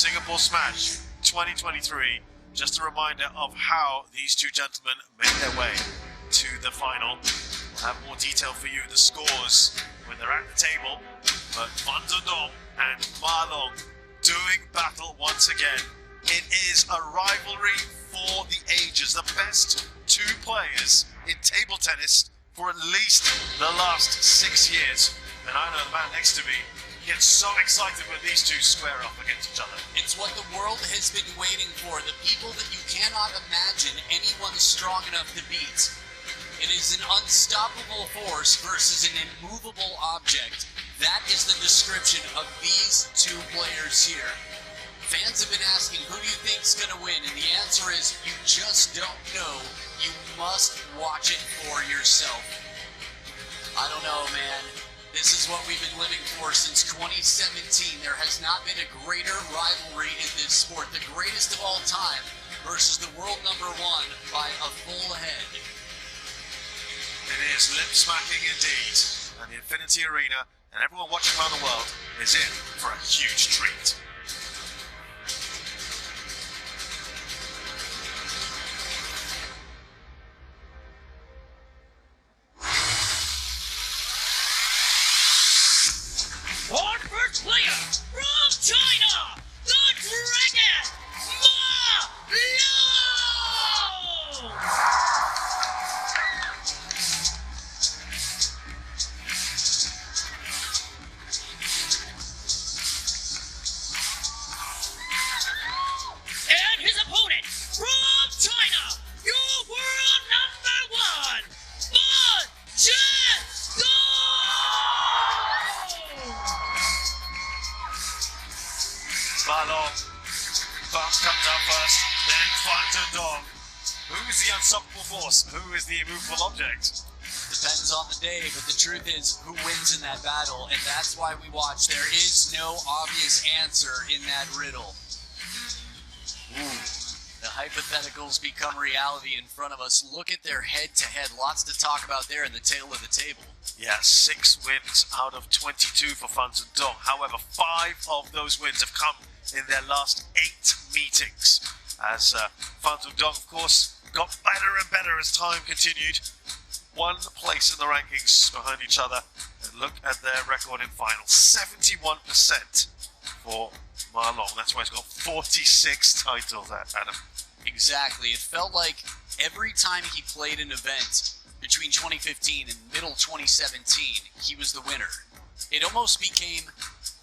Singapore Smash 2023. Just a reminder of how these two gentlemen made their way to the final. We'll have more detail for you, the scores when they're at the table. But Zhedong and Malong doing battle once again. It is a rivalry for the ages. The best two players in table tennis for at least the last 6 years. And I know the man next to me gets so excited when these two square up against each other. It's what the world has been waiting for. The people that you cannot imagine anyone strong enough to beat. It is an unstoppable force versus an immovable object. That is the description of these two players here. Fans have been asking, who do you think's going to win? And the answer is, you just don't know. You must watch it for yourself. I don't know, man. This is what we've been living for since 2017. There has not been a greater rivalry in this sport. The greatest of all time versus the world #1 by a full head. It is lip-smacking indeed. And the Infinity Arena and everyone watching around the world is in for a huge treat. Our first player from China, the Dragon, Malong! And his opponent from China, your world #1, Zhedong! Malong comes out first, then Zhedong. Who's the unstoppable force? Who is the immovable object? Depends on the day, but the truth is, who wins in that battle? And that's why we watch. There is no obvious answer in that riddle. Ooh. The hypotheticals become reality in front of us. Look at their head-to-head. Lots to talk about there in the tail of the table. Yeah, 6 wins out of 22 for Zhedong. However, 5 of those wins have come in their last 8 meetings. As Zhedong, of course, got better and better as time continued. 1 place in the rankings behind each other. And look at their record in finals. 71% for Malong. That's why he's got 46 titles, Adam. Exactly. It felt like every time he played an event between 2015 and middle 2017, he was the winner. It almost became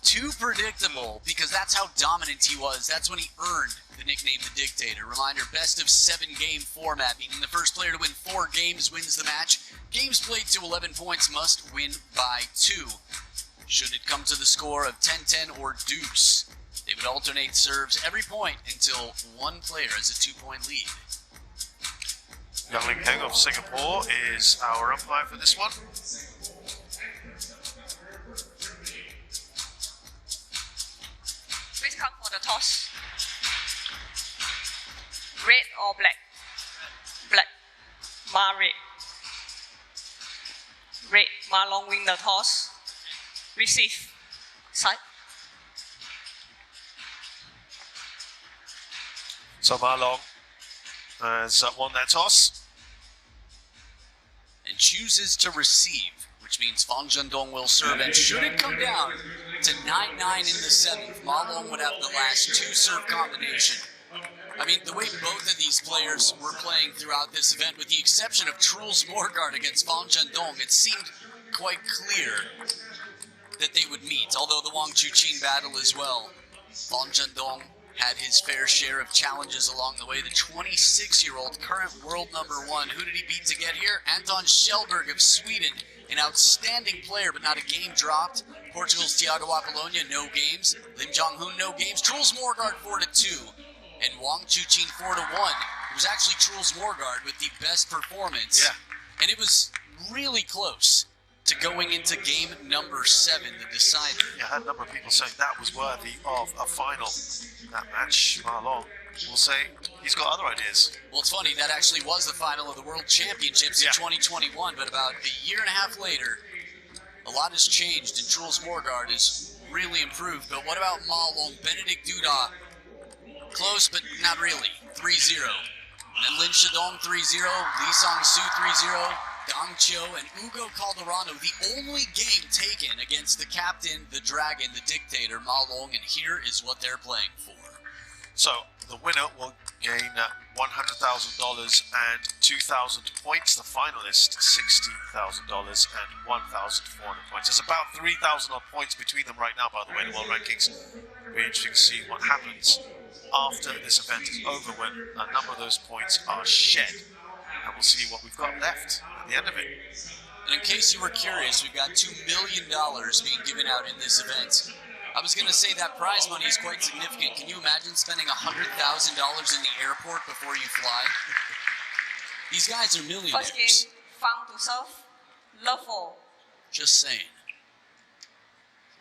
too predictable because that's how dominant he was. That's when he earned the nickname the Dictator. Reminder, best of 7 game format, meaning the first player to win 4 games wins the match. Games played to 11 points must win by 2. Should it come to the score of 10-10 or deuce, they would alternate serves every point until one player has a 2-point lead. Youngling Heng of Singapore is our umpire for this one. Please come for the toss. Red or black? Black. Maret. Red. Malong win the toss. Receive. Side. So Malong has won that toss. And chooses to receive, which means Zhedong will serve. And should it come down to 9-9 in the 7th, Malong would have the last 2 serve combination. I mean, the way both of these players were playing throughout this event, with the exception of Truls Morgard against Zhedong, it seemed quite clear that they would meet, although the Wang Chuqin battle as well. Zhedong had his fair share of challenges along the way. The 26-year-old current world #1. Who did he beat to get here? Anton Kjellberg of Sweden, an outstanding player, but not a game dropped. Portugal's Tiago Apollonia, no games. Lim Jong-hoon, no games. Truls Morgard 4-2. And Wang Chuqin 4-1. It was actually Truls Morgard with the best performance. Yeah. And it was really close to going into game #7 to decide it. Yeah, I had a number of people saying that was worthy of a final. That match, Malong will say he's got other ideas. Well, it's funny, that actually was the final of the World Championships in 2021, but about a year and a half later, a lot has changed, and Truls Morgard has really improved. But what about Malong? Benedict Duda Close, but not really. 3-0. And then Lin Zhedong 3-0, Lee Sang-soo 3-0, Dong Chio, and Ugo Calderano, the only game taken against the captain, the dragon, the dictator, Malong, and here is what they're playing for. So, the winner will gain $100,000 and 2,000 points. The finalist, $60,000 and 1,400 points. There's about 3,000 odd points between them right now, by the way, in the world rankings. Very interesting to see what happens after this event is over, when a number of those points are shed. And we'll see what we've got left at the end of it. And in case you were curious, we've got $2 million being given out in this event. I was going to say that prize money is quite significant. Can you imagine spending $100,000 in the airport before you fly? These guys are millionaires. First game, Fang to serve, love all. Just saying.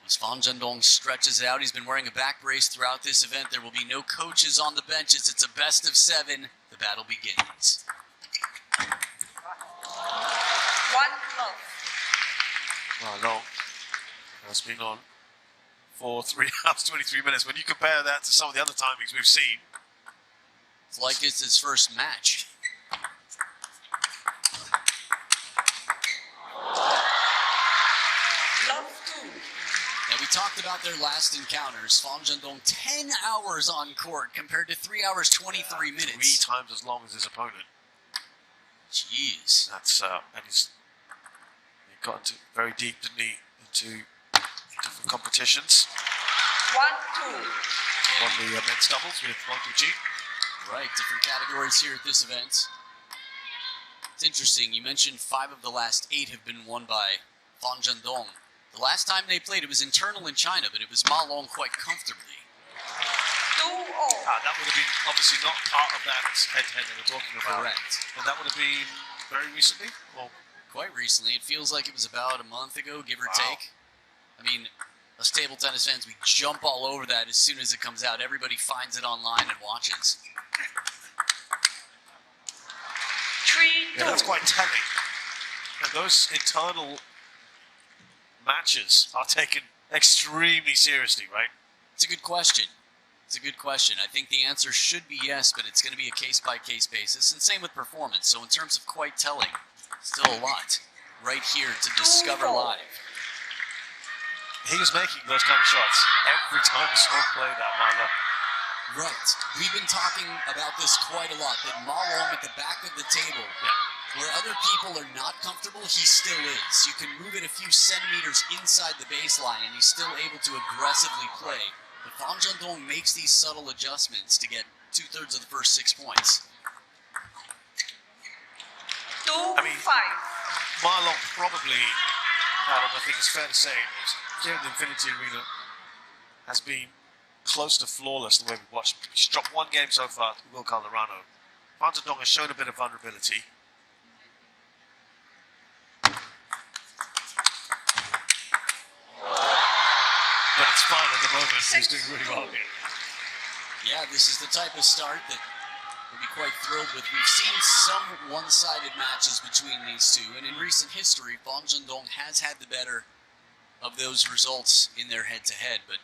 As Fan Zhendong stretches it out, he's been wearing a back brace throughout this event. There will be no coaches on the benches. It's a best of 7. The battle begins. One love. Malong has been on for 3 hours, 23 minutes. When you compare that to some of the other timings we've seen, it's like it's his first match. Love 2. Now, we talked about their last encounters. Fan Zhendong, 10 hours on court compared to 3 hours, 23 minutes. 3 times as long as his opponent. Jeez. That's, and he got into very deep, didn't he, into different competitions. 1-2. Won the men's doubles with Wang Ji. Right, different categories here at this event. It's interesting, you mentioned 5 of the last 8 have been won by Fan Zhendong. The last time they played, it was internal in China, but it was Malong quite comfortably. 2-0. That would have been obviously not part of that head-to-head that we're talking about. Correct. And that would have been very recently? Well, quite recently. It feels like it was about a month ago, give or take. I mean, us table tennis fans, we jump all over that as soon as it comes out. Everybody finds it online and watches. 3-2. yeah, that's quite telling. And those internal matches are taken extremely seriously, right? It's a good question. It's a good question. I think the answer should be yes, but it's going to be a case-by-case basis, and same with performance. So in terms of quite telling, still a lot right here to discover live. He was making those kind of shots every time he saw him play that, Malong. Right. We've been talking about this quite a lot, that Malong at the back of the table, where other people are not comfortable, he still is. You can move it a few centimeters inside the baseline, and he's still able to aggressively play. But Fan Zhendong makes these subtle adjustments to get 2/3 of the first 6 points. 2-5. Malong probably, Adam, I think it's fair to say, here in the Infinity Arena, has been close to flawless the way we've watched. He's dropped 1 game so far to Will Calderano. Fan Zhendong has shown a bit of vulnerability. But it's fine at the moment. He's doing really well here. Yeah, this is the type of start that we'll be quite thrilled with. We've seen some one-sided matches between these two, and in recent history, Fan Zhendong has had the better of those results in their head-to-head, but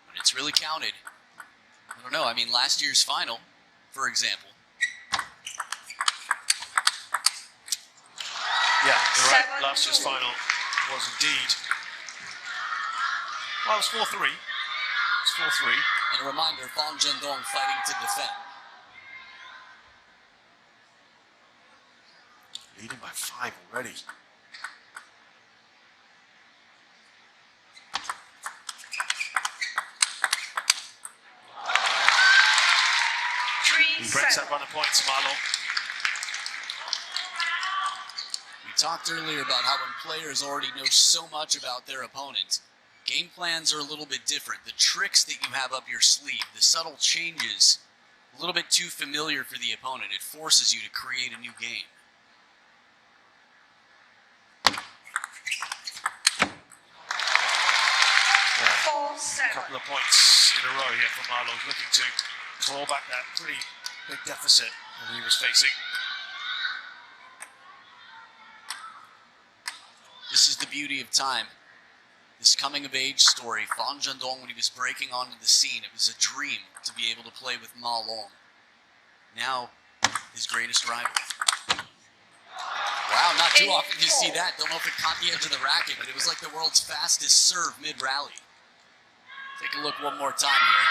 when it's really counted, I don't know. I mean, last year's final, for example. Yeah, you're right. Last year's final was indeed. Well, it was 4-3. It's 4-3. And a reminder, Fan Zhendong fighting to defend. Leading by 5 already. He breaks that run of points, Malong. We talked earlier about how when players already know so much about their opponent, game plans are a little bit different. The tricks that you have up your sleeve, the subtle changes, a little bit too familiar for the opponent. It forces you to create a new game. A couple of points in a row here for Malong, looking to claw back that pretty big deficit that he was facing. This is the beauty of time. this coming-of-age story. Fan Zhendong, when he was breaking onto the scene, it was a dream to be able to play with Malong. Now, his greatest rival. Wow, not too often you see that. Don't know if it caught the edge of the racket, but it was like the world's fastest serve mid-rally. Take a look one more time here.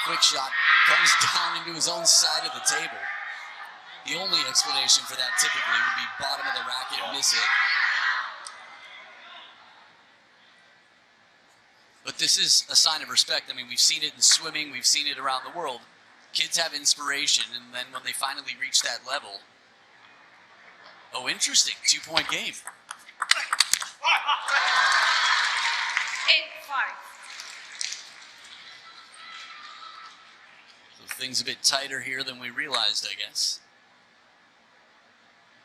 Quick shot comes down into his own side of the table. The only explanation for that typically would be bottom of the racket miss hit. But this is a sign of respect. I mean, we've seen it in swimming, we've seen it around the world. Kids have inspiration, and then when they finally reach that level, oh, interesting, 2-point game. 8-5. So things a bit tighter here than we realized, I guess.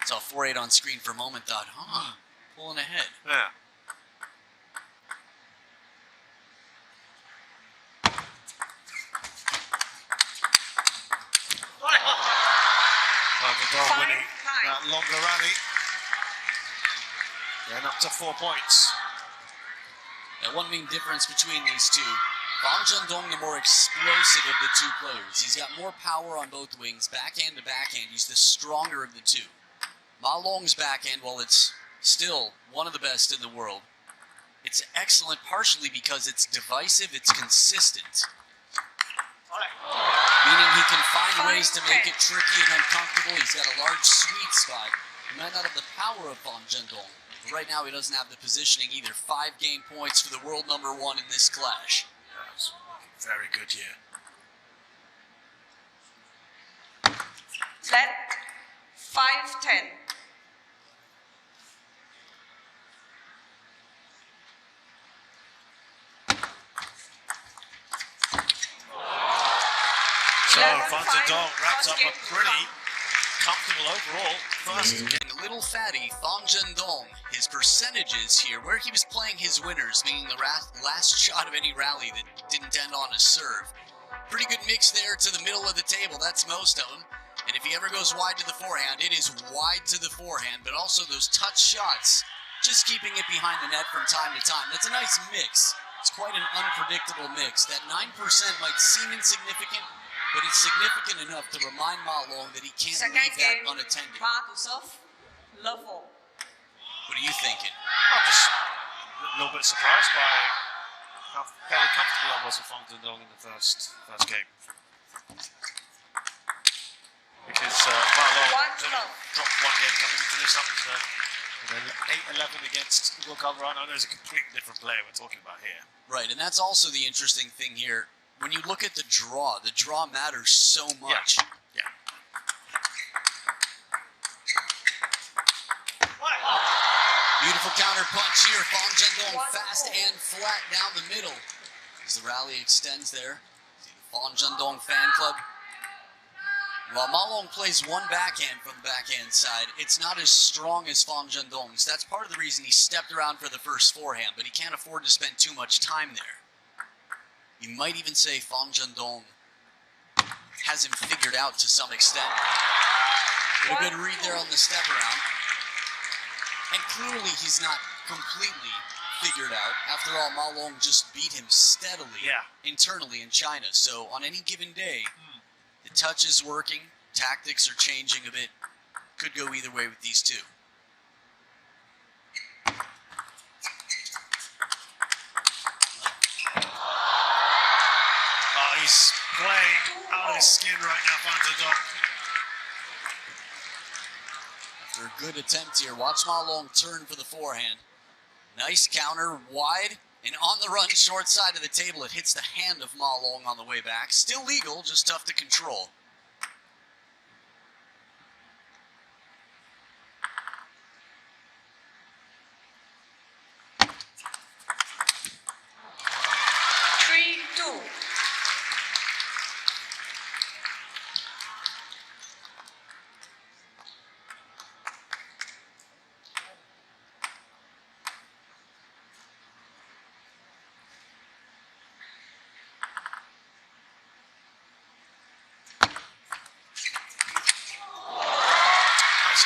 Saw 4-8 on screen for a moment, thought, pulling ahead. Yeah. Zhedong winning that longer rally. And up to 4 points. Now, one main difference between these two, Fan Zhendong, the more explosive of the two players. He's got more power on both wings, backhand to backhand. He's the stronger of the two. Malong's backhand, while it's still one of the best in the world, it's excellent partially because it's divisive, it's consistent. Meaning he can find ways to make it tricky and uncomfortable. He's got a large sweet spot. He might not have the power of Fan Zhendong, but right now he doesn't have the positioning either. 5 game points for the world number 1 in this clash. That's very good here. Set 5-10. So Fan Zhendong wraps up a pretty comfortable overall first. Getting a little fatty, Fan Zhendong, his percentages here, where he was playing his winners, meaning the last shot of any rally that didn't end on a serve. Pretty good mix there to the middle of the table, that's most of them. And if he ever goes wide to the forehand, it is wide to the forehand, but also those touch shots, just keeping it behind the net from time to time. That's a nice mix. It's quite an unpredictable mix. That 9% might seem insignificant, but it's significant enough to remind Malong that he can't leave that unattended. To serve, level. What are you thinking? I'm just a little bit surprised by how fairly comfortable I was with Fan Zhendong in the first game. Because Malong dropped 1 game coming into this up to 8-11 against Will Calderon. I know there's a completely different player we're talking about here. Right, and that's also the interesting thing here. When you look at the draw matters so much. Yeah. Beautiful counter punch here. Fan Zhendong fast and flat down the middle. As the rally extends there. See the Fan Zhendong fan club. While Malong plays one backhand from the backhand side, it's not as strong as Fan Zhendong's. That's part of the reason he stepped around for the first forehand, but he can't afford to spend too much time there. You might even say Fan Zhendong has him figured out to some extent. But a good read there on the step around. And clearly he's not completely figured out. After all, Malong just beat him steadily internally in China. So on any given day, the touch is working, tactics are changing a bit. Could go either way with these two. He's playing out of his skin right now, Fan Zhendong. After a good attempt here, watch Malong turn for the forehand. Nice counter, wide, and on the run, short side of the table. It hits the hand of Malong on the way back. Still legal, just tough to control.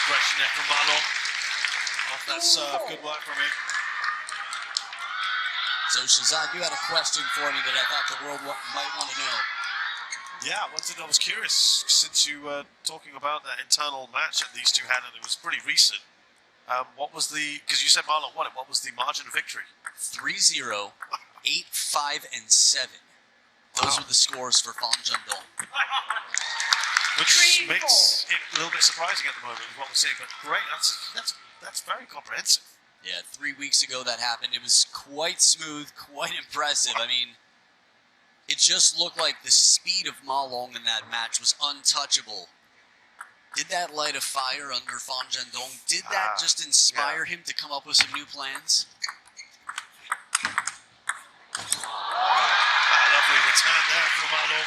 Aggression there from Malong. Off that serve, good work from him. So, Shazad, you had a question for me that I thought the world might want to know. Yeah, I was curious, since you were talking about that internal match that these two had, and it was pretty recent. What was because you said Malong won it, what was the margin of victory? 3-0, 8-5, and 7. Those were the scores for Fan Zhendong. Which makes it a little bit surprising at the moment, is what we're seeing, but great, that's very comprehensive. Yeah, 3 weeks ago that happened. It was quite smooth, quite impressive. I mean, it just looked like the speed of Malong in that match was untouchable. Did that light a fire under Fan Zhendong? Did that just inspire him to come up with some new plans? Lovely return there from Malong.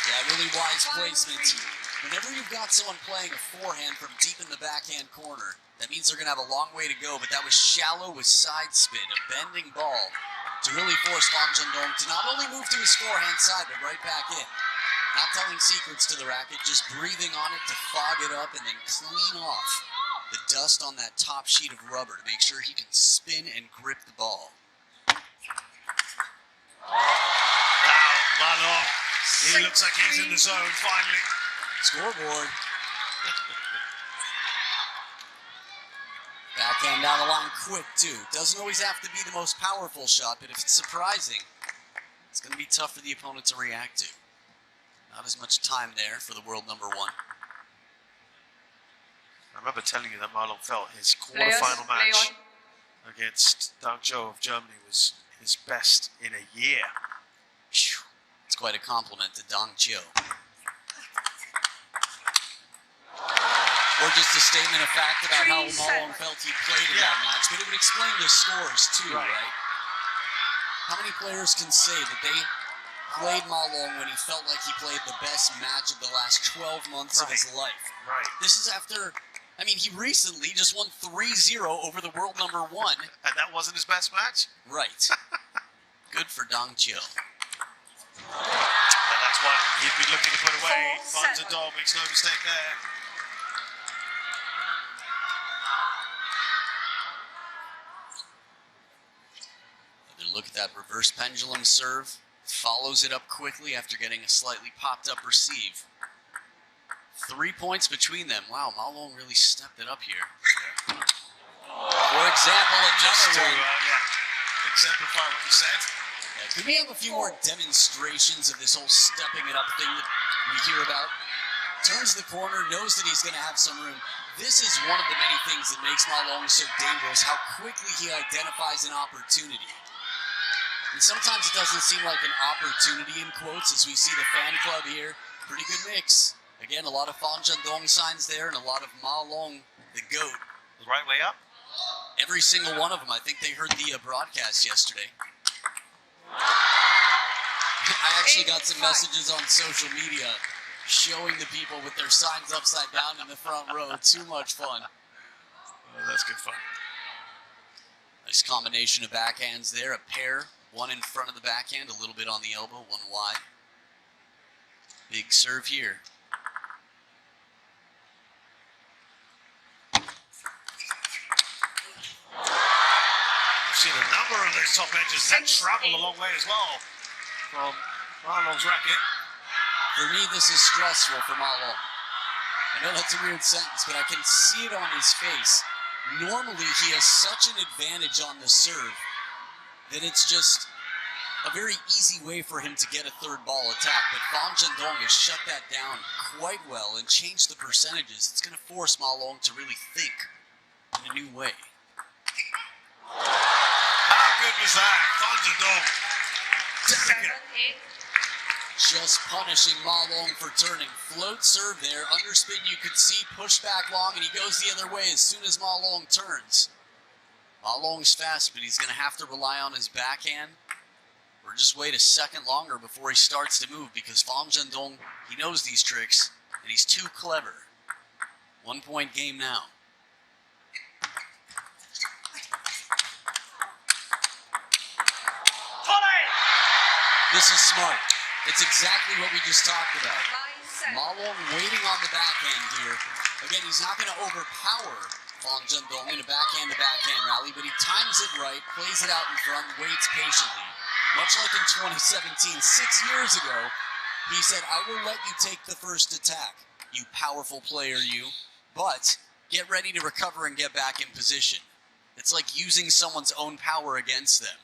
Yeah, really wise placement. Whenever you've got someone playing a forehand from deep in the backhand corner, that means they're going to have a long way to go, but that was shallow with side spin, a bending ball, to really force Fan Zhendong to not only move to his forehand side, but right back in. Not telling secrets to the racket, just breathing on it to fog it up and then clean off the dust on that top sheet of rubber to make sure he can spin and grip the ball. Now, Malong, he looks like he's in the zone finally. Scoreboard. Backhand down the line quick, too. Doesn't always have to be the most powerful shot, but if it's surprising, it's going to be tough for the opponent to react to. Not as much time there for the world number 1. I remember telling you that Malong felt his quarterfinal match against Dang Zhou of Germany was his best in a year. It's quite a compliment to Dang Zhou. Or just a statement of fact about how Malong felt he played in that match, but it would explain the scores too, right? How many players can say that they played Malong when he felt like he played the best match of the last 12 months of his life? Right. This is after, I mean, he recently just won 3-0 over the world number 1. And that wasn't his best match? Right. Good for Dang Zhou. And that's one he'd be looking to put away. Fan Zhendong makes no mistake there. Look at that reverse pendulum serve. Follows it up quickly after getting a slightly popped up receive. 3 points between them. Wow, Malong really stepped it up here. For example, another one. Exemplify what you said. Yeah, could we have a few more demonstrations of this whole stepping it up thing that we hear about? Turns the corner, knows that he's going to have some room. This is one of the many things that makes Malong so dangerous, how quickly he identifies an opportunity. And sometimes it doesn't seem like an opportunity in quotes, as we see the fan club here. Pretty good mix. Again, a lot of Fan Zhendong signs there and a lot of Malong, the GOAT. The right way up? Every single one of them. I think they heard the broadcast yesterday. I actually got some messages on social media showing the people with their signs upside down in the front row. Too much fun. Oh, that's good fun. Nice combination of backhands there. A pair. One in front of the backhand, a little bit on the elbow, one wide. Big serve here. We've seen a number of those top edges that travel a long way as well from Malong's racket. For me, this is stressful for Malong. I know that's a weird sentence, but I can see it on his face. Normally, he has such an advantage on the serve that it's just a very easy way for him to get a third ball attack. But Fan Zhendong has shut that down quite well and changed the percentages. It's going to force Malong to really think in a new way. How good was that? Fan Zhendong. Just punishing Malong for turning. Float serve there. Underspin you could see. Push back long, and he goes the other way as soon as Malong turns. Malong's fast, but he's going to have to rely on his backhand. Or just wait a second longer before he starts to move, because Fan Zhendong, he knows these tricks, and he's too clever. 1 point game now. This is smart. It's exactly what we just talked about. Malong waiting on the backhand here. Again, he's not going to overpower Fan Zhendong in a backhand-to-backhand rally, but he times it right, plays it out in front, waits patiently. Much like in 2017, 6 years ago, he said, I will let you take the first attack, you powerful player, you, but get ready to recover and get back in position. It's like using someone's own power against them,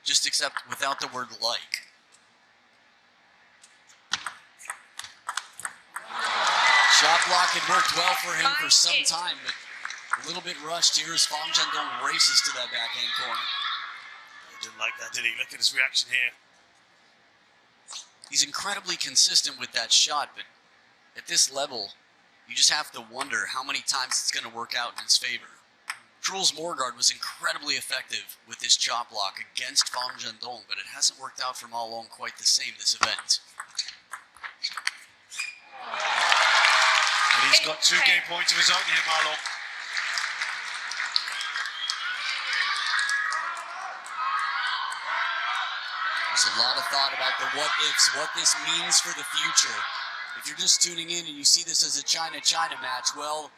just except without the word like. Shot block had worked well for him for some time, but a little bit rushed here as Fang Zhendong races to that backhand corner. He didn't like that, did he? Look at his reaction here. He's incredibly consistent with that shot, but at this level, you just have to wonder how many times it's going to work out in his favor. Truls Morgard was incredibly effective with this chop block against Fang Zhendong, but it hasn't worked out for Malong quite the same this event. And he's got 2 game points of his own here, Malong. There's a lot of thought about the what-ifs, what this means for the future. If you're just tuning in and you see this as a China-China match, well,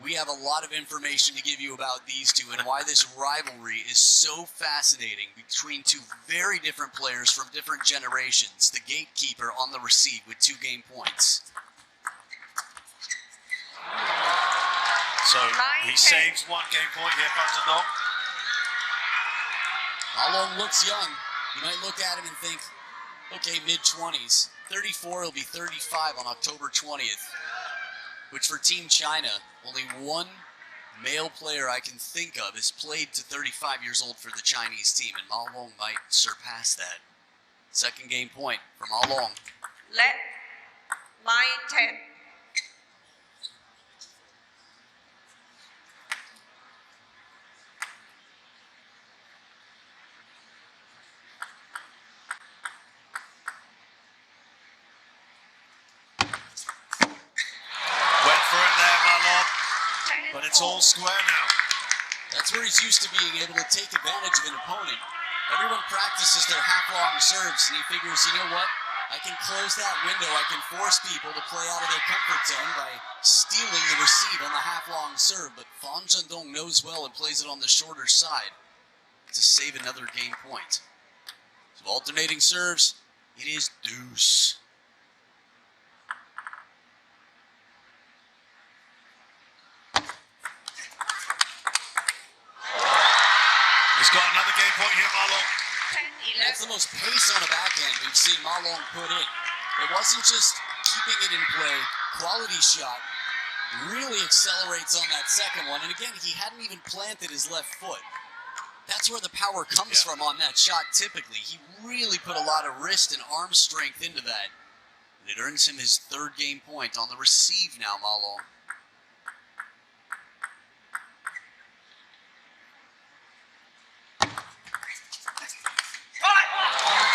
we have a lot of information to give you about these two and why this rivalry is so fascinating between two very different players from different generations. The gatekeeper on the receive with 2 game points. So he saves 1 game point here, Fang Zhendong. Malong looks young. You might look at him and think, okay, mid-20s. 34, he'll be 35 on October 20th. Which for Team China, only one male player I can think of has played to 35 years old for the Chinese team, and Malong might surpass that. 2nd game point for Malong. Let 9-10. But it's all square now. That's where he's used to being able to take advantage of an opponent. Everyone practices their half-long serves, and he figures, you know what? I can close that window. I can force people to play out of their comfort zone by stealing the receive on the half-long serve. But Fang Zhendong knows well and plays it on the shorter side to save another game point. So alternating serves, it is deuce. He's got another game point here, Malong. That's the most pace on a backhand we've seen Malong put in. It wasn't just keeping it in play. Quality shot really accelerates on that second one. And again, he hadn't even planted his left foot. That's where the power comes from on that shot typically. He really put a lot of wrist and arm strength into that. And it earns him his 3rd game point on the receive now, Malong.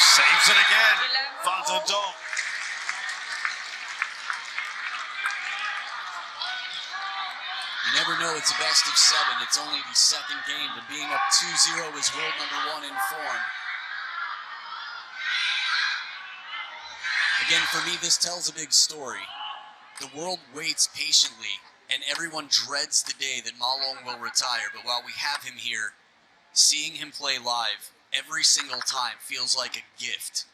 Saves it again, Fang Zhendong. You never know it's a best of 7. It's only the 2nd game, but being up 2-0 is world #1 in form. Again, for me, this tells a big story. The world waits patiently, and everyone dreads the day that Malong will retire. But while we have him here, seeing him play live every single time feels like a gift.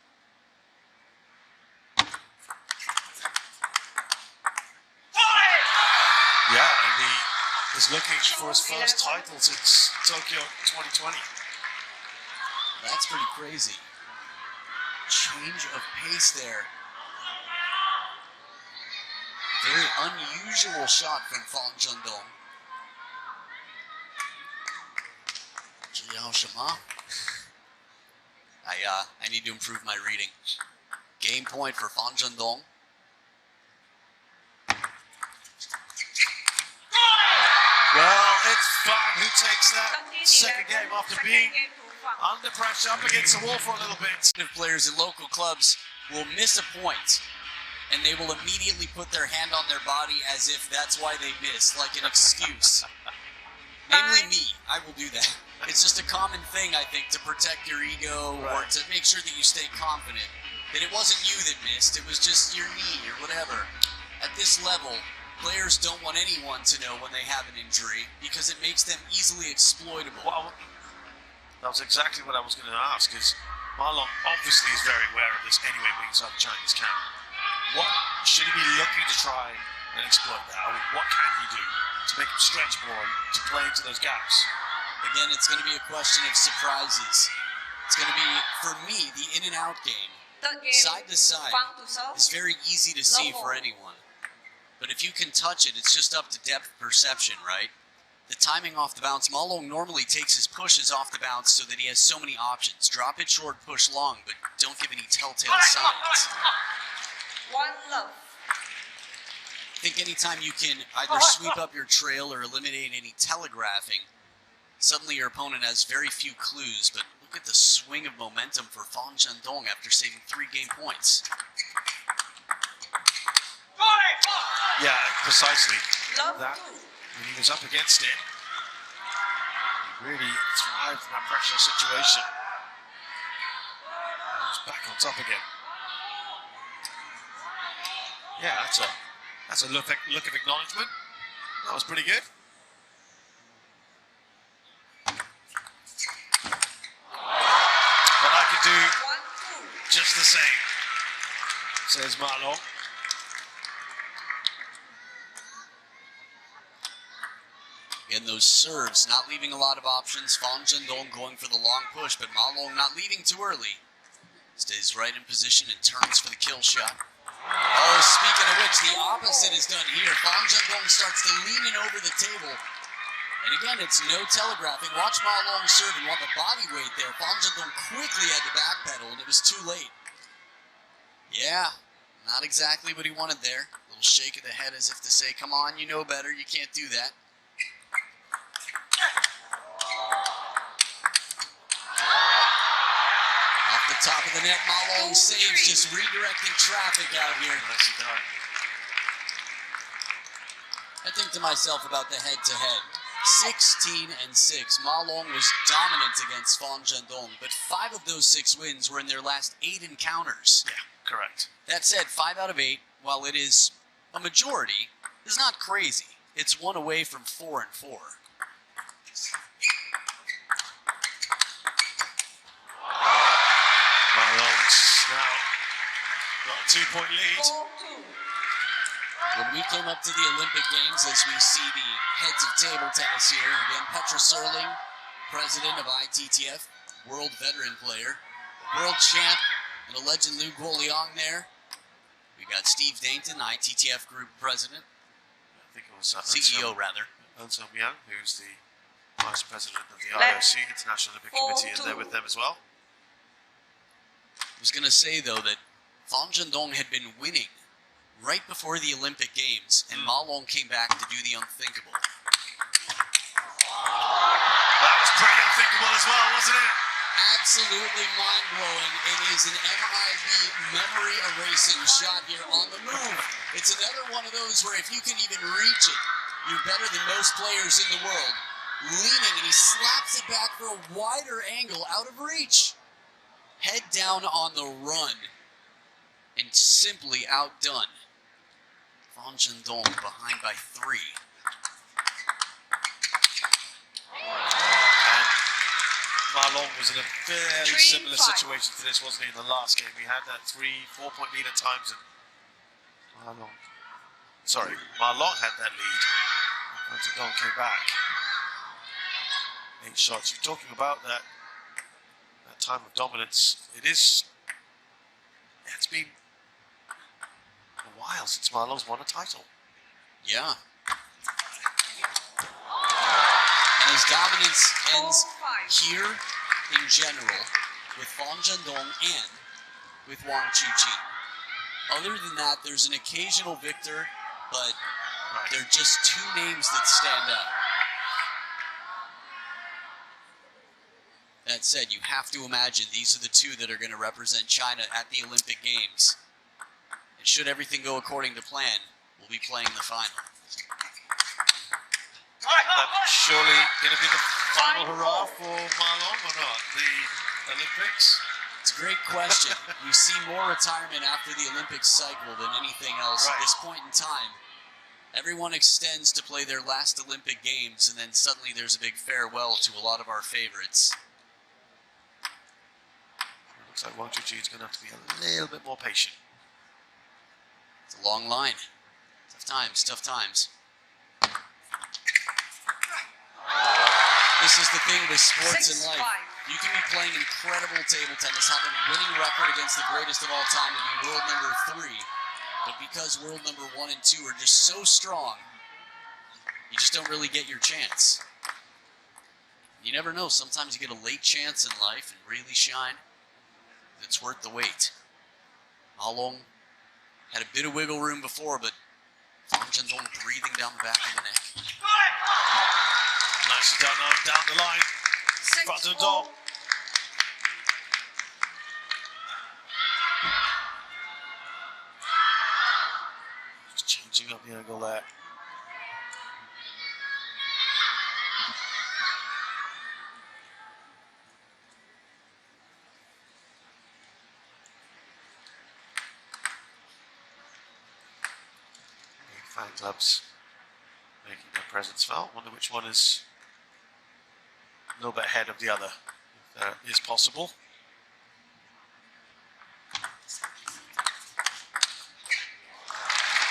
Yeah, and he is looking for his first title since Tokyo 2020. That's pretty crazy. Change of pace there. Very unusual shot from Fang Zhendong. I need to improve my reading. Game point for Fang Zhendong. Well, it's Fang who takes that 2nd game after being under pressure, up against the wall for a little bit. Players in local clubs will miss a point, and they will immediately put their hand on their body as if that's why they missed, like an excuse. Namely me, I will do that. It's just a common thing, I think, to protect your ego or to make sure that you stay confident. That it wasn't you that missed, it was just your knee or whatever. At this level, players don't want anyone to know when they have an injury because it makes them easily exploitable. Well, that was exactly what I was going to ask, is Malong obviously is very aware of this anyway, being inside the Chinese camp. What should he be looking to try and exploit that? I mean, what can he do to make him stretch more and to play into those gaps? Again, it's going to be a question of surprises. It's going to be, for me, the in and out game, Third game, side to side, front to south. is very easy to see for anyone. But if you can touch it, it's just up to depth perception, right? The timing off the bounce, Malong normally takes his pushes off the bounce so that he has so many options. Drop it short, push long, but don't give any telltale signs. One love. I think anytime you can either sweep up your trail or eliminate any telegraphing, suddenly your opponent has very few clues, but look at the swing of momentum for Fan Zhendong after saving 3 game points. Yeah, precisely. Love That, two. when he was up against it, he really thrived in that pressure situation. And he's back on top again. Yeah, that's a look of acknowledgement. That was pretty good. But I could do 1-2. just the same, says Malong. Again, those serves not leaving a lot of options. Fan Zhendong going for the long push, but Malong not leaving too early. Stays right in position and turns for the kill shot. Oh, speaking of which, the opposite is done here. Fan Zhendong starts to lean in over the table. And again, it's no telegraphing. Watch Malong serve and want the body weight there. Fan Zhendong quickly had to backpedal, and it was too late. Yeah, not exactly what he wanted there. A little shake of the head as if to say, come on, you know better, you can't do that. Off the top of the net, Malong saves, just redirecting traffic out here. Nicely done. I think to myself about the head-to-head. 16-6. Malong was dominant against Fan Zhendong, but 5 of those 6 wins were in their last 8 encounters. Yeah, correct. That said, 5 out of 8, while it is a majority, is not crazy. It's 1 away from 4-4. Malong's now got a 2-point lead. 4-2. When we came up to the Olympic Games, as we see the heads of table tennis here, again, Petra Serling, president of ITTF, world veteran player, world champ, and a legend Liu Guoliang there. We got Steve Dainton, ITTF group president, I think it was CEO rather. Eun Yang, who's the vice president of the Let's IOC, International Olympic Committee, and they're with them as well. I was going to say, though, that Fan Zhendong had been winning right before the Olympic Games, and Malong came back to do the unthinkable. That was pretty unthinkable as well, wasn't it? Absolutely mind-blowing. It is an MIB memory erasing shot here on the move. It's another one of those where if you can even reach it, you're better than most players in the world. Leaning, and he slaps it back for a wider angle out of reach. Head down on the run, and simply outdone. Fan Zhendong behind by 3. And Malong was in a fairly 3-5. similar situation to this, wasn't he, in the last game? We had that 3-4 point lead at times, and Malong had that lead. And Zhendong came back. 8 shots. You're talking about that time of dominance. It's been a while since Malong's won a title. Yeah. And his dominance ends 4-5. here in general with Fan Zhendong and with Wang Chuqin. Other than that, there's an occasional victor, but they're just 2 names that stand out. That said, you have to imagine these are the 2 that are going to represent China at the Olympic Games. And should everything go according to plan, we'll be playing the final. That's surely going to be the final hurrah for Malong or not? The Olympics? It's a great question. We see more retirement after the Olympic cycle than anything else at this point in time. Everyone extends to play their last Olympic Games, and then suddenly there's a big farewell to a lot of our favorites. So Wang Juji's going to have to be a little bit more patient. It's a long line. Tough times, tough times. This is the thing with sports and life. You can be playing incredible table tennis, have a winning record against the greatest of all time, and be world number 3. But because world number 1 and 2 are just so strong, you just don't really get your chance. You never know. Sometimes you get a late chance in life and really shine. It's worth the wait. Malong had a bit of wiggle room before, but Fan Zhendong breathing down the back of the neck. Nicely done down the line. Fan Zhendong. Just changing up the angle there. Fan clubs making their presence felt. Wonder which one is a little bit ahead of the other, if that is possible.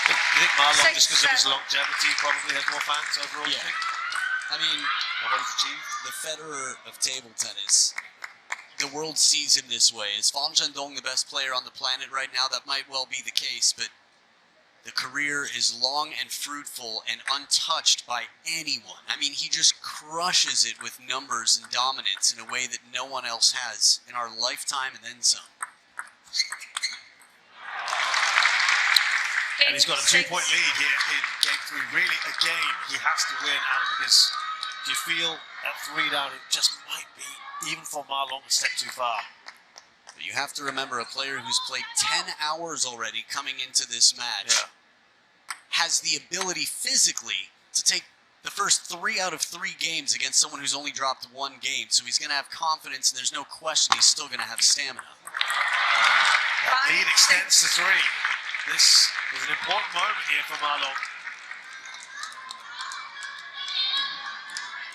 You think Malong, just because of his longevity, probably has more fans overall? Yeah. You think? I mean, And what he's achieved? the Federer of table tennis, the world sees him this way. Is Fan Zhendong the best player on the planet right now? That might well be the case, but the career is long and fruitful and untouched by anyone. I mean, he just crushes it with numbers and dominance in a way that no one else has in our lifetime and then some. And he's got a 2-point lead here in game 3. Really, a game he has to win out, because if you feel at 3 down, it just might be, even for Malong, a step too far. But you have to remember, a player who's played 10 hours already coming into this match has the ability physically to take the first 3 out of 3 games against someone who's only dropped 1 game. So he's going to have confidence, and there's no question he's still going to have stamina. That lead extends to 3. This is an important moment here for Malong.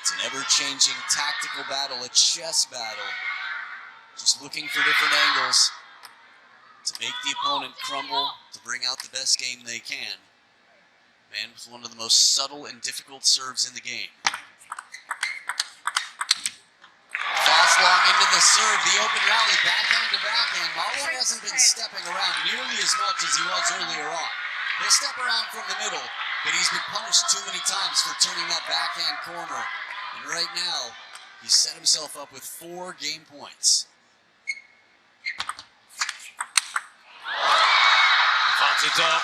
It's an ever-changing tactical battle, a chess battle. Just looking for different angles to make the opponent crumble, to bring out the best game they can. Man with one of the most subtle and difficult serves in the game. Fast long into the serve, the open rally, backhand to backhand. Malong hasn't been stepping around nearly as much as he was earlier on. He'll step around from the middle, but he's been punished too many times for turning that backhand corner. And right now, he's set himself up with 4 game points. Fan Zhendong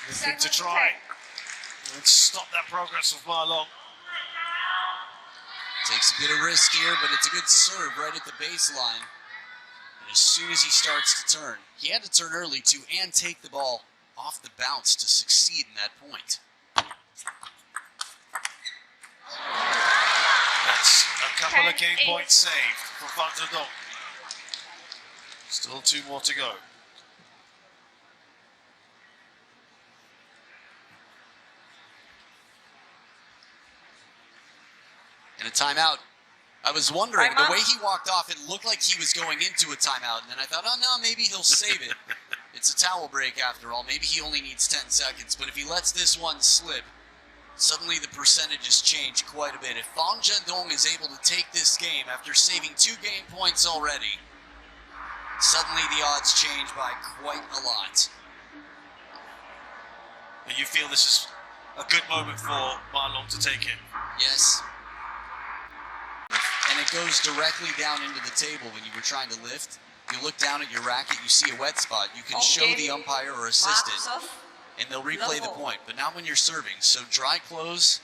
looking to try and stop that progress of Malong. Takes a bit of risk here, but it's a good serve right at the baseline. And as soon as he starts to turn, he had to turn early too, and take the ball off the bounce to succeed in that point. That's a couple of game 10-8. points saved for Fan Zhendong. Still 2 more to go. And a timeout. I was wondering, Timeout. the way he walked off, it looked like he was going into a timeout. And then I thought, oh no, maybe he'll save it. It's a towel break after all. Maybe he only needs 10 seconds. But if he lets this one slip, suddenly the percentages change quite a bit. If Fan Zhendong is able to take this game after saving 2 game points already, suddenly the odds change by quite a lot. But you feel this is a good moment for Malong to take it. Yes. And it goes directly down into the table when you were trying to lift. You look down at your racket, you see a wet spot. You can show the umpire or assistant, and they'll replay the point. But not when you're serving. So dry clothes,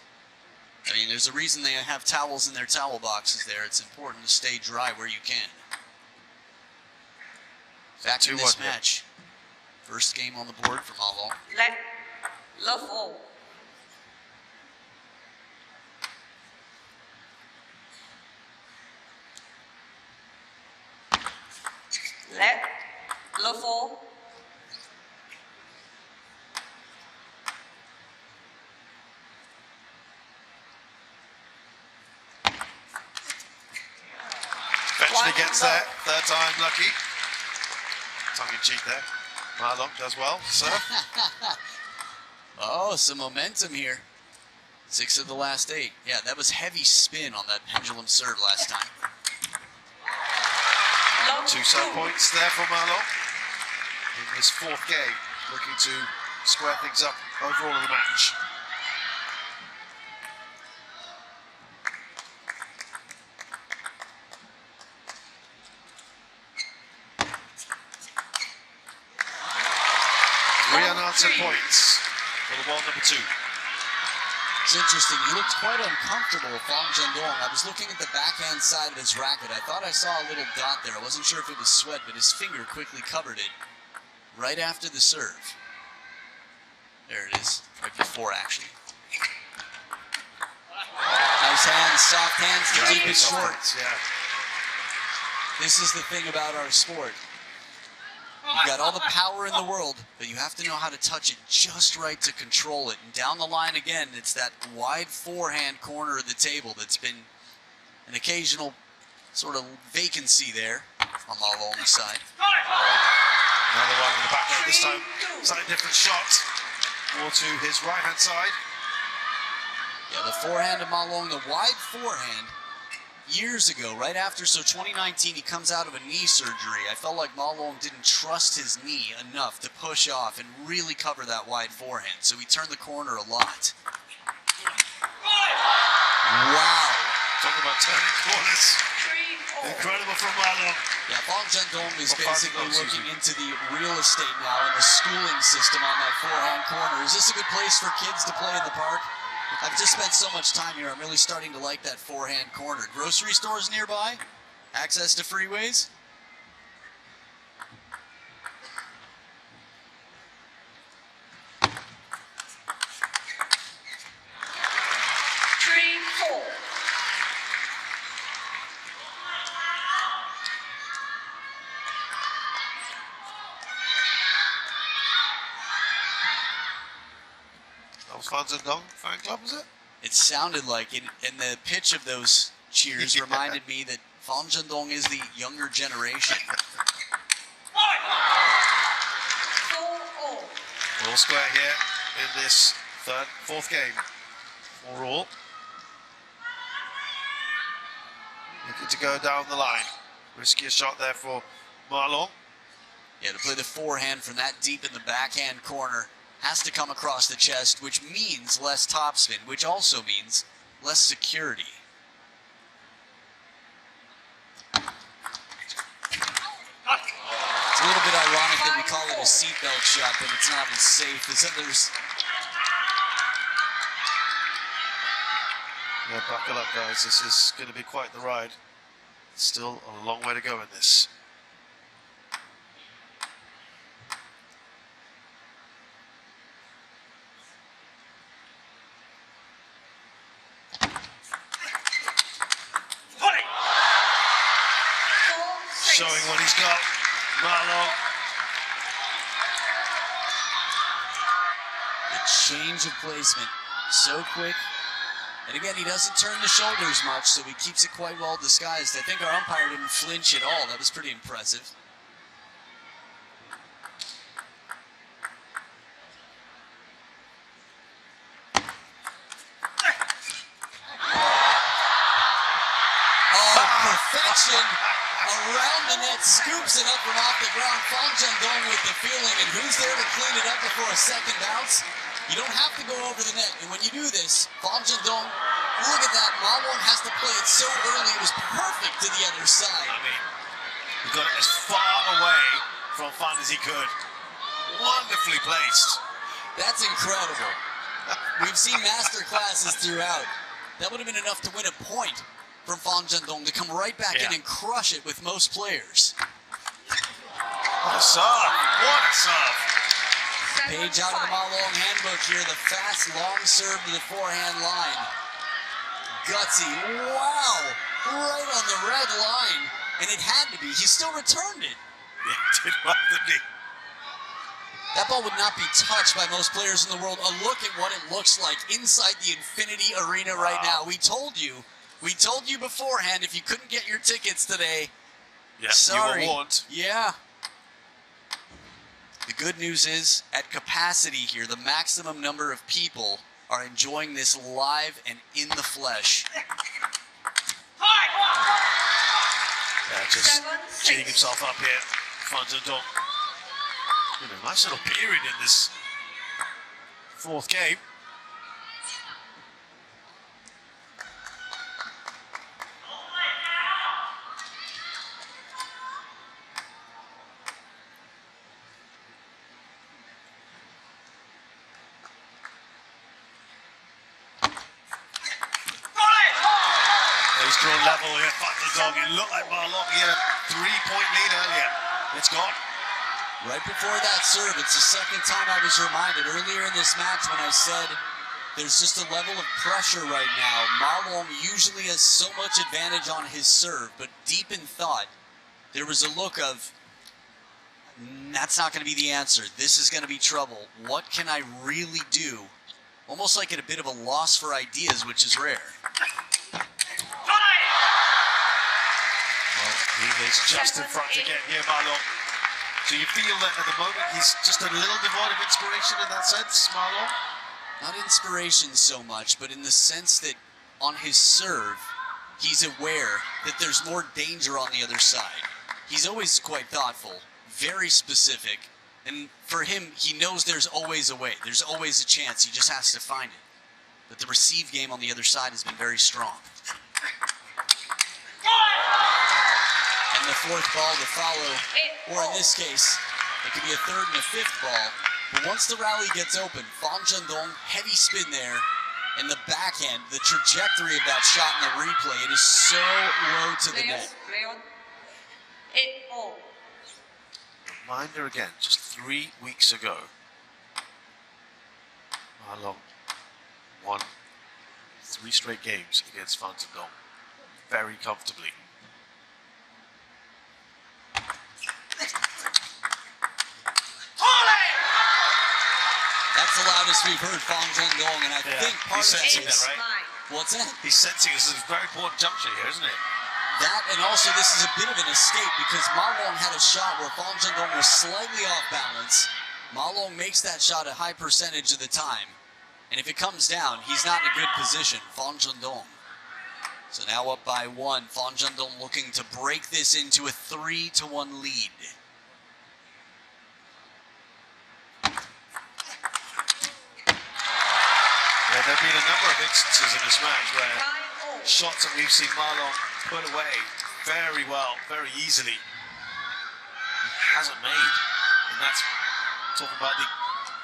I mean, there's a reason they have towels in their towel boxes there. It's important to stay dry where you can. Back in this match. First game on the board for Malong. Let love all. Let love all. Eventually Finally gets there. Third time lucky. Tongue in cheek there. Malong does well. Serve. Oh, some momentum here. 6 of the last 8. Yeah, that was heavy spin on that pendulum serve last time. 2 serve points there for Malong in this 4th game, looking to square things up overall in the match. Unanswered points for the ball number 2. It's interesting. He looked quite uncomfortable, Fang Zhendong. I was looking at the backhand side of his racket. I thought I saw a little dot there. I wasn't sure if it was sweat, but his finger quickly covered it right after the serve. There it is, right before actually. Nice hands, soft hands, the deep and short. Yeah. This is the thing about our sport. You've got all the power in the world, but you have to know how to touch it just right to control it. And down the line again, it's that wide forehand corner of the table that's been an occasional sort of vacancy there on Malong's side. Another one in the backhand, this time slightly different shot. More to his right-hand side. Yeah, the forehand of Malong, the wide forehand. Years ago, right after, so 2019, he comes out of a knee surgery. I felt like Malong didn't trust his knee enough to push off and really cover that wide forehand, so he turned the corner a lot. Wow. Talk about turning corners. Incredible from Malong. Yeah, Fang Zhendong is basically looking into the real estate now and the schooling system on that forehand corner. Is this a good place for kids to play in the park? I've just spent so much time here, I'm really starting to like that forehand corner. Grocery stores nearby? Access to freeways? Fang Zhendong fan club, was it? It sounded like it, and the pitch of those cheers reminded me that Fang Zhendong is the younger generation. All square here in this 4th game. 4 all. Looking to go down the line. Riskier shot there for Malong. Yeah, to play the forehand from that deep in the backhand corner has to come across the chest, which means less topspin, which also means less security. It's a little bit ironic that we call it a seatbelt shot, but it's not as safe as others. Yeah, buckle up, guys. This is going to be quite the ride. Still a long way to go in this. Showing what he's got, Malong. The change of placement, so quick. And again, he doesn't turn the shoulders much, so he keeps it quite well disguised. I think our umpire didn't flinch at all. That was pretty impressive. Oh, perfection! Around the net, scoops it up from off the ground. Fang Zhendong with the feeling, and who's there to clean it up before a second bounce? You don't have to go over the net, and when you do this, Fang Zhendong, look at that, Malong has to play it so early, it was perfect to the other side. I mean, he got it as far away from Fan as he could. Wonderfully placed. That's incredible. We've seen master classes throughout. That would have been enough to win a point from Fang Zhendong to come right back in and crush it with most players. What a serve! What a serve! Page out of the Malong handbook here, the fast long serve to the forehand line. Gutsy, wow! Right on the red line. And it had to be, he still returned it. Yeah, he did well, didn't he? That ball would not be touched by most players in the world. A look at what it looks like inside the Infinity Arena right now. We told you beforehand, if you couldn't get your tickets today, Yeah, sorry. You were warned. Yeah. The good news is, at capacity here, the maximum number of people are enjoying this live and in the flesh. Yeah, just cheating himself up here. Fan Zhendong. Nice little period in this fourth game. He's drawn level here, Fan Zhendong. It looked like Malong. He had a 3-point lead earlier. It's gone. Right before that serve, it's the second time I was reminded earlier in this match when I said there's just a level of pressure right now. Malong usually has so much advantage on his serve, but deep in thought, there was a look of, that's not going to be the answer. This is going to be trouble. What can I really do? Almost like at a bit of a loss for ideas, which is rare. Well, he is just in front again here, Malong. So you feel that at the moment he's just a little devoid of inspiration in that sense, Malong? Not inspiration so much, but in the sense that on his serve, he's aware that there's more danger on the other side. He's always quite thoughtful, very specific, and for him, he knows there's always a way. There's always a chance. He just has to find it. But the receive game on the other side has been very strong. And the fourth ball to follow, or in this case, it could be a third and a fifth ball. But once the rally gets open, Fan Zhendong, heavy spin there, and the backhand, the trajectory of that shot in the replay, it is so low to the net. Reminder again, just 3 weeks ago, Malong won 3 straight games against Fan Zhendong very comfortably. That's the loudest we've heard Fan Zhendong, and I think part he's of sensing it is... that, right? What's that? He's sensing this is a very important juncture here, isn't it? That, and also this is a bit of an escape because Malong had a shot where Fan Zhendong was slightly off balance. Malong makes that shot a high percentage of the time. And if it comes down, he's not in a good position, Fan Zhendong. So now up by 1, Fan Zhendong looking to break this into a 3-1 lead. Yeah, there have been a number of instances in this match where shots that we've seen Malong put away very well, very easily, he hasn't made. And that's talking about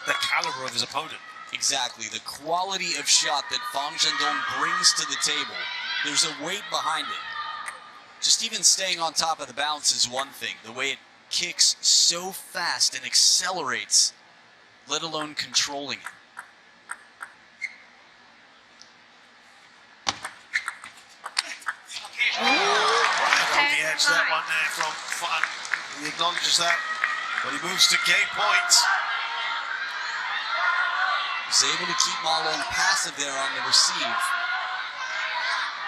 the caliber of his opponent. Exactly, the quality of shot that Fan Zhendong brings to the table. There's a weight behind it. Just even staying on top of the bounce is one thing. The way it kicks so fast and accelerates, let alone controlling it. Right on the edge, that one there from Fan. He acknowledges that, but he moves to game point. He's able to keep Malong passive there on the receive.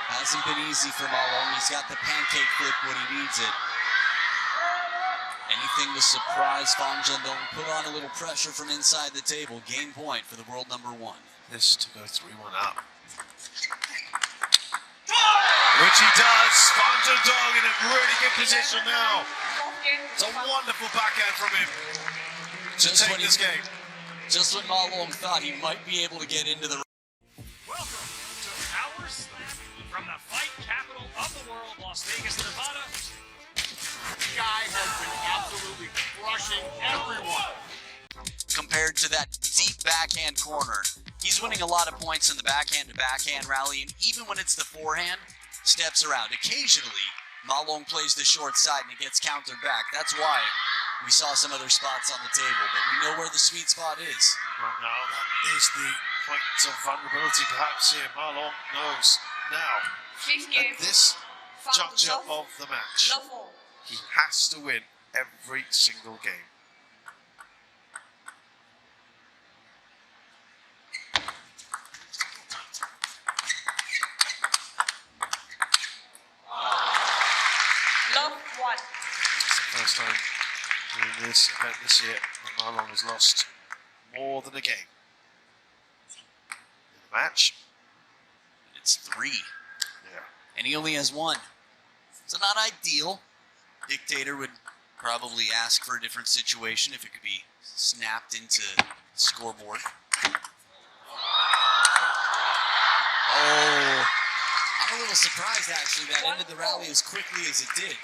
Hasn't been easy for Malong. He's got the pancake flip when he needs it. Anything to surprise Fan Zhendong, put on a little pressure from inside the table. Game point for the world number 1. This to go 3-1 up. Which he does. Fan Zhendong in a really good position now. It's a wonderful backhand from him to take this game. Just when Malong thought he might be able to get into the... Welcome to our slam from the fight capital of the world, Las Vegas, Nevada. This guy has been absolutely crushing everyone. Compared to that deep backhand corner, he's winning a lot of points in the backhand-to-backhand rally, and even when it's the forehand, steps around. Occasionally, Malong plays the short side and it gets countered back. That's why we saw some other spots on the table, but we know where the sweet spot is. Right now, that is the point of vulnerability perhaps here. Malong knows now at this juncture of the match, he has to win every single game. Love 1. this event this year, Malong has lost more than a game in the match. It's 3. Yeah. And he only has 1. So not ideal. Dictator would probably ask for a different situation if it could be snapped into the scoreboard. Oh, I'm a little surprised actually that ended the rally as quickly as it did.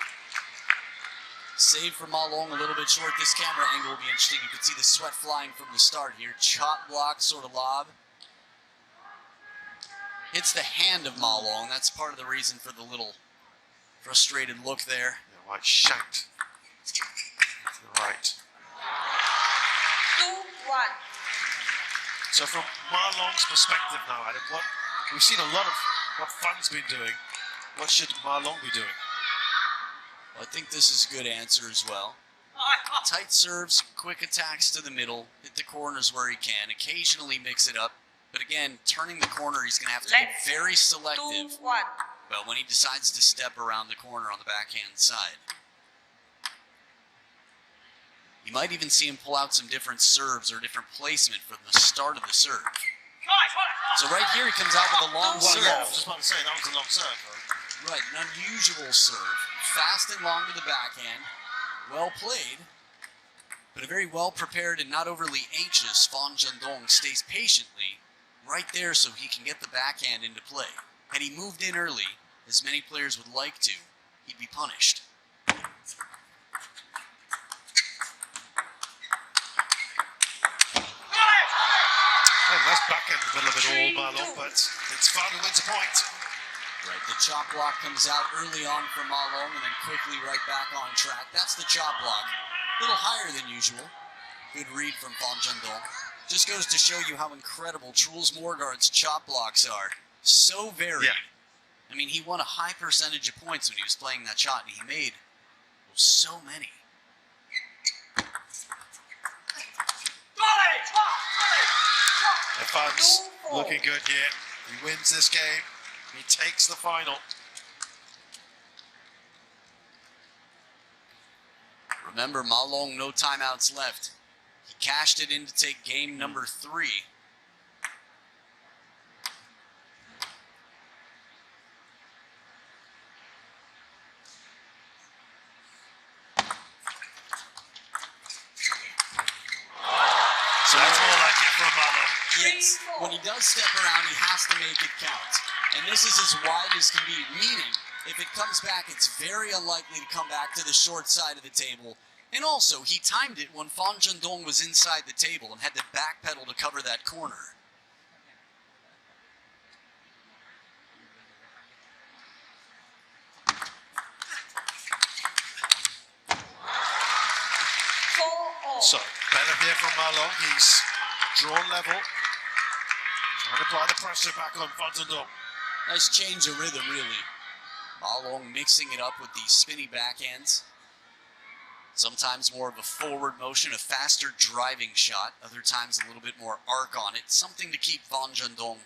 Save for Malong a little bit short. This camera angle will be interesting. You can see the sweat flying from the start here. Chop block sort of lob. Hits the hand of Malong. That's part of the reason for the little frustrated look there. Yeah, White shanked to the right. 2-1. So from Malong's perspective now, Adam, we've seen a lot of what Fun's been doing. What should Malong be doing? Well, I think this is a good answer as well. Tight serves, quick attacks to the middle, hit the corners where he can, occasionally mix it up. But again, turning the corner, he's going to have to be very selective. 2-1. Well, when he decides to step around the corner on the backhand side. You might even see him pull out some different serves or different placement from the start of the serve. So right here he comes out with a long serve. Yeah, I was just about to say, that was a long serve. Right, an unusual serve. Fast and long to the backhand. Well played. But a very well prepared and not overly anxious Fan Zhendong stays patiently right there so he can get the backhand into play. Had he moved in early, as many players would like to, he'd be punished. Nice backhand in the middle of it all, Malong, but it's Fan who wins a point. Right, the chop block comes out early on from Malong and then quickly right back on track. That's the chop block. A little higher than usual. Good read from Fan Zhendong. Just goes to show you how incredible Truls Morgaard's chop blocks are. So varied. Yeah. I mean, he won a high percentage of points when he was playing that shot, and he made so many. And Fan's looking good here. He wins this game. He takes the final. Remember, Malong, no timeouts left. He cashed it in to take game number 3. So that's more like it from Malong. Yes, when he does step around, he has to make it count. And this is as wide as can be, meaning if it comes back, it's very unlikely to come back to the short side of the table. And also, he timed it when Fan Zhendong was inside the table and had to backpedal to cover that corner. So, better here from Malong. He's drawn level. Trying to apply the pressure back on Fan Zhendong. Nice change of rhythm, really. Malong mixing it up with these spinny backhands. Sometimes more of a forward motion, a faster driving shot. Other times a little bit more arc on it. Something to keep Fan Zhendong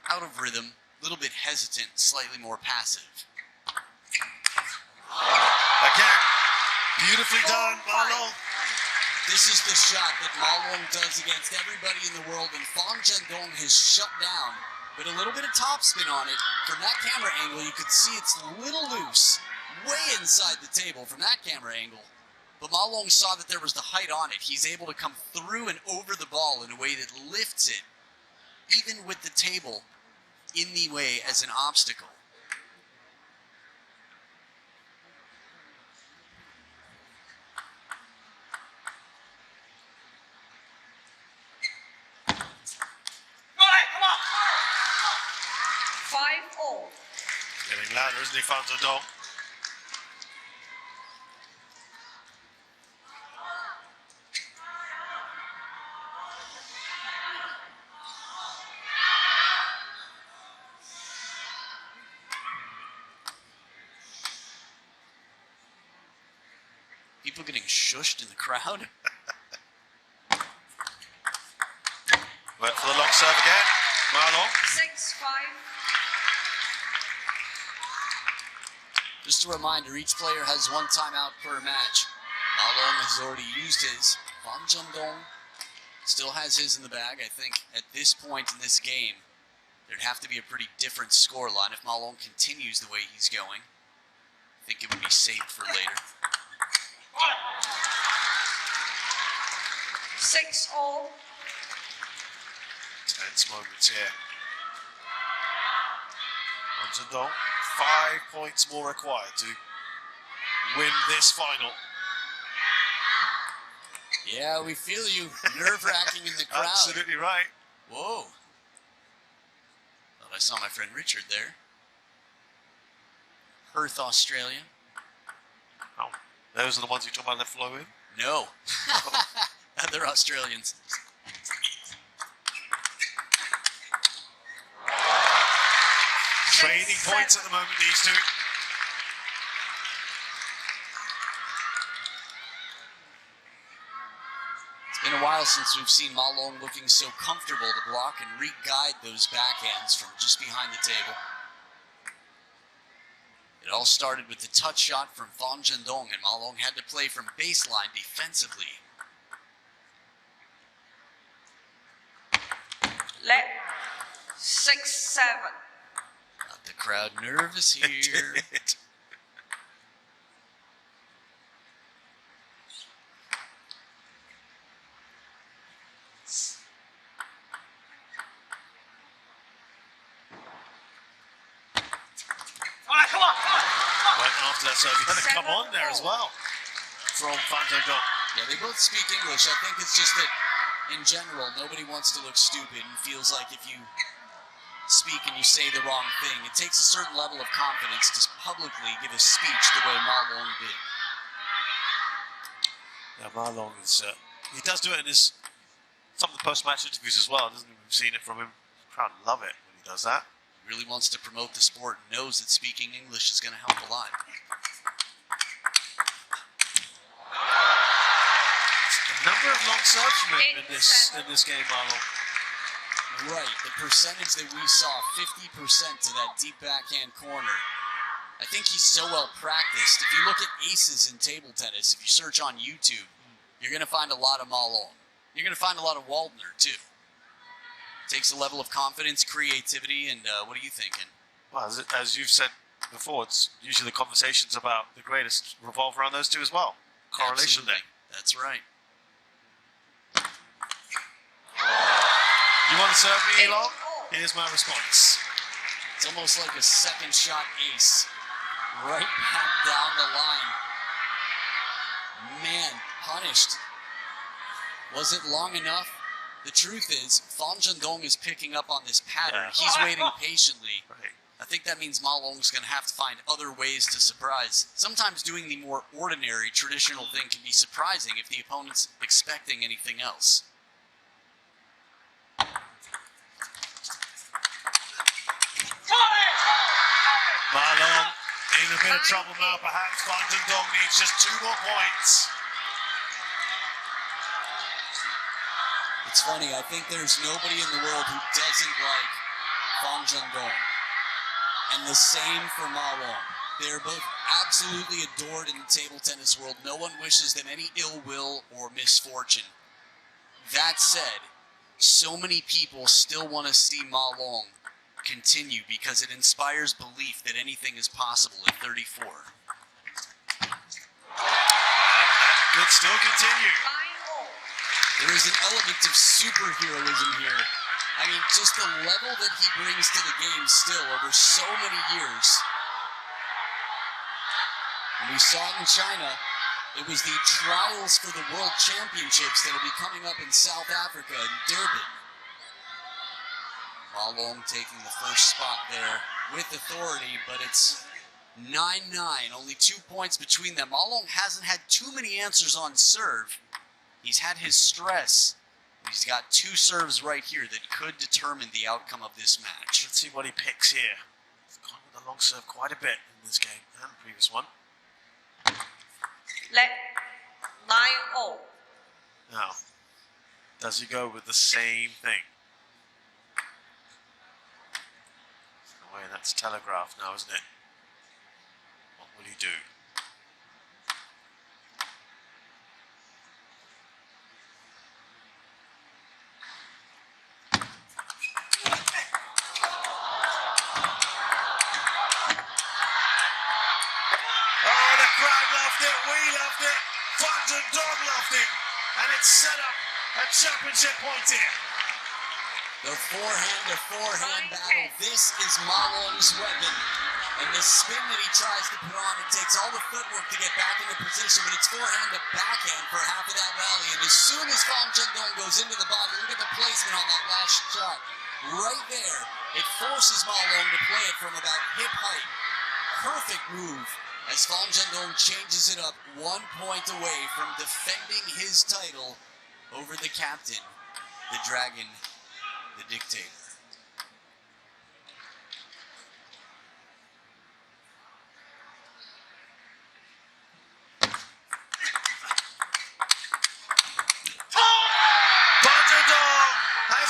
out of rhythm, a little bit hesitant, slightly more passive. Again, beautifully done, Malong. This is the shot that Malong does against everybody in the world, and Fan Zhendong has shut down. But a little bit of topspin on it. From that camera angle, you could see it's a little loose, way inside the table from that camera angle. But Malong saw that there was the height on it. He's able to come through and over the ball in a way that lifts it, even with the table in the way as an obstacle. Getting louder, isn't he, Fan Zhendong? People getting shushed in the crowd. Went for the long serve again. Malong. 6-5. Just a reminder, each player has 1 timeout per match. Malong has already used his. Fan Zhendong still has his in the bag. I think at this point in this game, there'd have to be a pretty different scoreline. If Malong continues the way he's going, I think it would be saved for later. 6-all. Tense moments here. Zhedong, 5 points more required to win this final. Yeah, we feel you. Nerve-wracking in the crowd. Absolutely right. Whoa. Thought I saw my friend Richard there. Perth, Australia. Oh, those are the ones you talk about that flow in? No. They're Australians. Trading points at the moment, these two. It's been a while since we've seen Malong looking so comfortable to block and re-guide those backhands from just behind the table. It all started with the touch shot from Fan Zhendong, and Malong had to play from baseline defensively. Let 6-7. Got the crowd nervous here. Right after that serve, you had to come on there as well from Fan Zhendong. Yeah, they both speak English. I think it's just that, in general, nobody wants to look stupid and feels like if you speak and you say the wrong thing, it takes a certain level of confidence to publicly give a speech the way Malong did. Yeah, Malong is, he does do it in his, some of the post-match interviews as well, doesn't he? We've seen it from him. The crowd love it when he does that. He really wants to promote the sport and knows that speaking English is going to help a lot. A number of long serves from him in this game, Malong. Right, the percentage that we saw, 50% to that deep backhand corner. I think he's so well practiced. If you look at aces in table tennis, if you search on YouTube, you're going to find a lot of Malong. You're going to find a lot of Waldner, too. Takes a level of confidence, creativity, and what are you thinking? Well, as you've said before, it's usually the conversations about the greatest revolve around those two as well. Correlation Absolutely. there. That's right. You want to serve me, Elon? Here's my response. It's almost like a second shot ace. Right back down the line. Man, punished. Was it long enough? The truth is, Fan Zhendong is picking up on this pattern. Yeah. He's waiting patiently. Right. I think that means Malong's going to have to find other ways to surprise. Sometimes doing the more ordinary, traditional thing can be surprising if the opponent's expecting anything else. Malong in a bit of trouble now, perhaps. Fan Zhendong needs just 2 more points. It's funny, I think there's nobody in the world who doesn't like Fan Zhendong. And the same for Malong. They're both absolutely adored in the table tennis world. No one wishes them any ill will or misfortune. That said, so many people still want to see Malong continue because it inspires belief that anything is possible at 34. And that could still continue. 9-all. There is an element of superheroism here. I mean, just the level that he brings to the game still over so many years. When we saw it in China, it was the trials for the World Championships that will be coming up in South Africa in Durban. Malong taking the first spot there with authority, but it's 9-9, only 2 points between them. Malong hasn't had too many answers on serve. He's had his stress. He's got 2 serves right here that could determine the outcome of this match. Let's see what he picks here. He's gone with the long serve quite a bit in this game and the previous one. Let 9-all. Now, does he go with the same thing? In a way, that's telegraphed now, isn't it? What will he do? Let's set up a championship point here. The forehand-to-forehand battle. This is Malong's weapon. And the spin that he tries to put on, it takes all the footwork to get back into position, but it's forehand to backhand for half of that rally. And as soon as Fan Zhendong goes into the body, look at the placement on that last shot. Right there, it forces Malong to play it from about hip height. Perfect move as Fan Zhendong changes it up 1 point away from defending his title over the captain, the Dragon, the Dictator.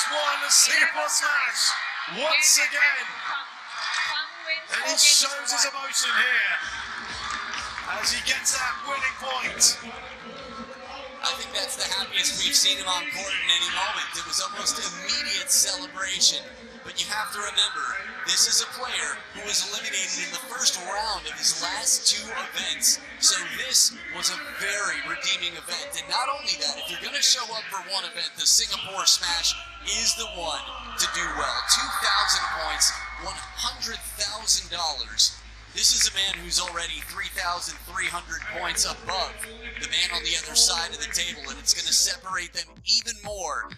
Won the Singapore Smash once again, and he shows his emotion here as he gets that winning point. I think that's the happiest we've seen him on court in any moment. It was almost immediate celebration, but you have to remember, this is a player who was eliminated in the first round of his last 2 events, so this was a very redeeming event. And not only that, if you're going to show up for one event, the Singapore Smash is the one to do well. 2,000 points, $100,000. This is a man who's already 3,300 points above the man on the other side of the table, and it's going to separate them even more